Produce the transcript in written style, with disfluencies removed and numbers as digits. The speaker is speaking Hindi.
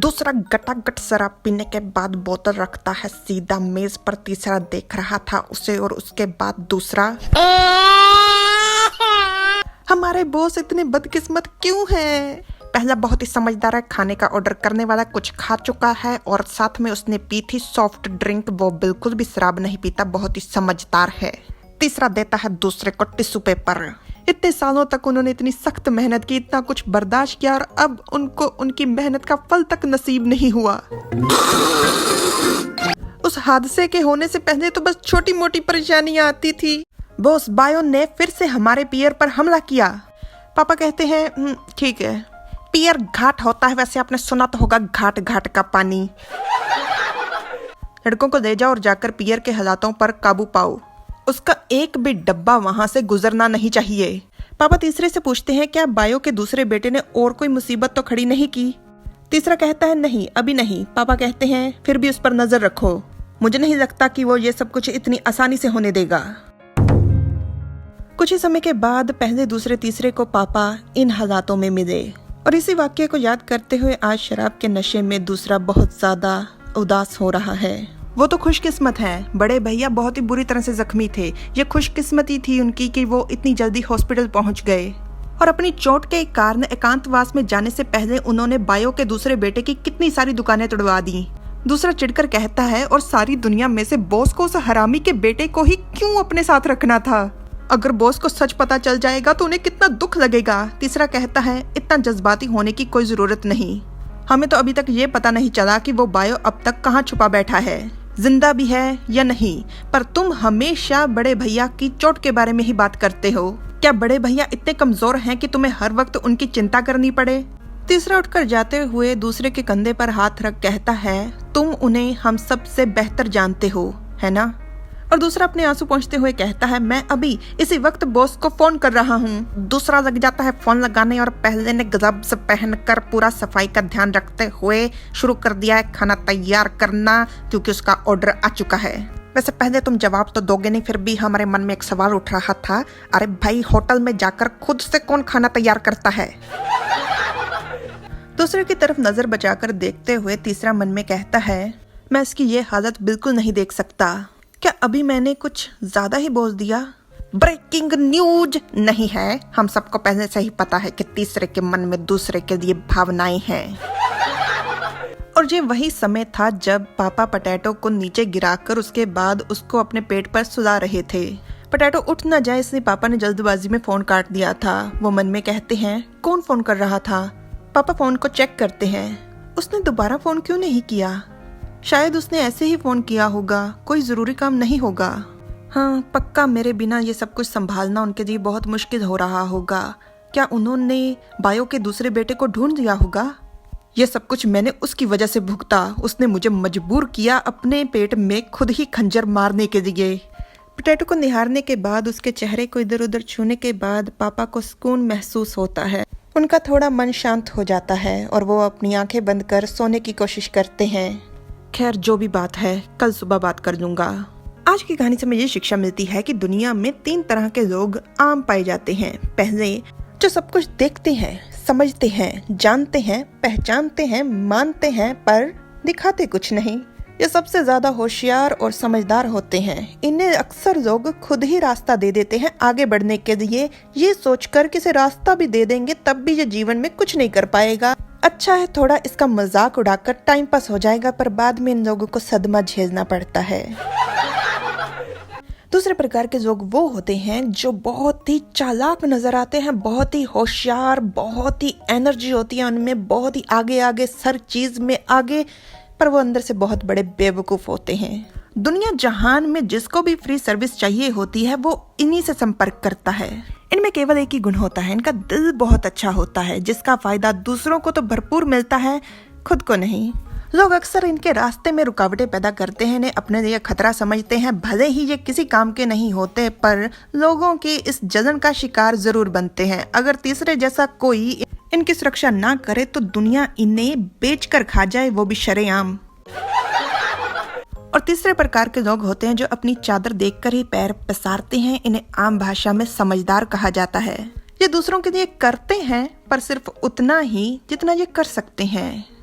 दूसरा गटागट शराब पीने के बाद बोतल रखता है सीधा मेज पर। तीसरा देख रहा था उसे और उसके बाद दूसरा। हमारे बॉस इतने बदकिस्मत क्यों हैं? पहला बहुत ही समझदार है, खाने का ऑर्डर करने वाला कुछ खा चुका है और साथ में उसने पी थी सॉफ्ट ड्रिंक। वो बिल्कुल भी शराब नहीं पीता, बहुत ही समझदार है। तीसरा देता है दूसरे को टिश्यू पेपर। इतने सालों तक उन्होंने इतनी सख्त मेहनत की, इतना कुछ बर्दाश्त किया और अब उनको उनकी मेहनत का फल तक नसीब नहीं हुआ। उस हादसे के होने से पहले तो बस छोटी मोटी परेशानियां आती थी। बॉस बायो ने फिर से हमारे पियर पर हमला किया। पापा कहते हैं ठीक है, पियर घाट होता है, वैसे आपने सुना तो होगा घाट घाट का पानी। लड़कों को ले जाओ और जाकर पियर के हालातों पर काबू पाओ। उसका एक भी डब्बा वहां से गुजरना नहीं चाहिए। पापा तीसरे से पूछते हैं क्या बायो के दूसरे बेटे ने और कोई मुसीबत तो खड़ी नहीं की? तीसरा कहता है नहीं, अभी नहीं। पापा कहते हैं फिर भी उस पर नजर रखो, मुझे नहीं लगता कि वो ये सब कुछ इतनी आसानी से होने देगा। कुछ ही समय के बाद पहले दूसरे तीसरे को पापा इन हालातों में मिले और इसी वाक्य को याद करते हुए आज शराब के नशे में दूसरा बहुत ज्यादा उदास हो रहा है। वो तो खुशकिस्मत है, बड़े भैया बहुत ही बुरी तरह से जख्मी थे। ये खुशकिस्मती थी उनकी कि वो इतनी जल्दी हॉस्पिटल पहुंच गए और अपनी चोट के कारण एकांतवास में जाने से पहले उन्होंने बायो के दूसरे बेटे की कितनी सारी दुकानें तोड़वा दी। दूसरा चिढ़कर कहता है और सारी दुनिया में से बॉस को उस हरामी के बेटे को ही क्यों अपने साथ रखना था? अगर बॉस को सच पता चल जाएगा तो उन्हें कितना दुख लगेगा। तीसरा कहता है इतना जज्बाती होने की कोई जरूरत नहीं, हमें तो अभी तक ये पता नहीं चला कि वो बायो अब तक कहाँ छुपा बैठा है, जिंदा भी है या नहीं। पर तुम हमेशा बड़े भैया की चोट के बारे में ही बात करते हो। क्या बड़े भैया इतने कमजोर हैं कि तुम्हें हर वक्त उनकी चिंता करनी पड़े? तीसरा उठकर जाते हुए दूसरे के कंधे पर हाथ रख कहता है तुम उन्हें हम सबसे बेहतर जानते हो, है ना? और दूसरा अपने आंसू पोंछते हुए कहता है मैं अभी इसी वक्त बॉस को फोन कर रहा हूँ। दूसरा लग जाता है फोन लगाने और पहले ने ग्लव्स पहनकर पूरा सफाई का ध्यान रखते हुए शुरू कर दिया है खाना तैयार करना, क्योंकि उसका ऑर्डर आ चुका है। वैसे पहले तुम जवाब तो दोगे नहीं, फिर भी हमारे मन में एक सवाल उठ रहा था, अरे भाई होटल में जाकर खुद से कौन खाना तैयार करता है? दूसरे की तरफ नजर बचाकर देखते हुए तीसरा मन में कहता है मैं इसकी ये हालत बिल्कुल नहीं देख सकता। क्या अभी मैंने कुछ ज्यादा ही बोल दिया? ब्रेकिंग न्यूज नहीं है, हम सबको पहले से ही पता है कि तीसरे के मन में दूसरे के लिए भावनाएं हैं। और ये वही समय था जब पापा पोटैटो को नीचे गिराकर उसके बाद उसको अपने पेट पर सुला रहे थे। पोटैटो उठ न जाए इसलिए पापा ने जल्दबाजी में फोन काट दिया था। वो मन में कहते हैं कौन फोन कर रहा था? पापा फोन को चेक करते हैं, उसने दोबारा फोन क्यों नहीं किया? शायद उसने ऐसे ही फोन किया होगा, कोई जरूरी काम नहीं होगा। हाँ पक्का मेरे बिना ये सब कुछ संभालना उनके लिए बहुत मुश्किल हो रहा होगा। क्या उन्होंने बायो के दूसरे बेटे को ढूंढ लिया होगा? ये सब कुछ मैंने उसकी वजह से भुगता, उसने मुझे मजबूर किया अपने पेट में खुद ही खंजर मारने के लिए। पोटैटो को निहारने के बाद उसके चेहरे को इधर उधर छूने के बाद पापा को सुकून महसूस होता है। उनका थोड़ा मन शांत हो जाता है और वो अपनी आंखें बंद कर सोने की कोशिश करते हैं। खैर जो भी बात है कल सुबह बात कर लूंगा। आज की कहानी से मुझे शिक्षा मिलती है कि दुनिया में 3 तरह के लोग आम पाए जाते हैं। पहले जो सब कुछ देखते हैं, समझते हैं, जानते हैं, पहचानते हैं, मानते हैं पर दिखाते कुछ नहीं। ये सबसे ज्यादा होशियार और समझदार होते हैं। इन्हें अक्सर लोग खुद ही रास्ता दे देते हैं आगे बढ़ने के लिए, ये सोचकर कि इसे रास्ता भी दे देंगे तब भी ये जीवन में कुछ नहीं कर पाएगा। अच्छा है थोड़ा इसका मजाक उड़ाकर टाइम पास हो जाएगा, पर बाद में इन लोगों को सदमा झेलना पड़ता है। दूसरे प्रकार के लोग वो होते हैं जो बहुत ही चालाक नजर आते हैं, बहुत ही होशियार, बहुत ही एनर्जी होती है उनमें, बहुत ही आगे आगे हर चीज में आगे, पर वो अंदर से बहुत बड़े बेवकूफ होते हैं। दुनिया जहान में जिसको भी फ्री सर्विस चाहिए होती है वो इन्हीं से संपर्क करता है। इनमें केवल एक ही गुण होता है, इनका दिल बहुत अच्छा होता है, जिसका फायदा दूसरों को तो भरपूर मिलता है, खुद को नहीं। लोग अक्सर इनके रास्ते में रुकावटें पैदा करते हैं, इन्हें अपने लिए खतरा समझते हैं। भले ही ये किसी काम के नहीं होते पर लोगों की इस जलन का शिकार जरूर बनते हैं। अगर तीसरे जैसा कोई इनकी सुरक्षा ना करे तो दुनिया इन्हें बेचकर खा जाए, वो भी शरेआम। और तीसरे प्रकार के लोग होते हैं जो अपनी चादर देखकर ही पैर पसारते हैं। इन्हें आम भाषा में समझदार कहा जाता है। ये दूसरों के लिए करते हैं पर सिर्फ उतना ही जितना ये कर सकते हैं।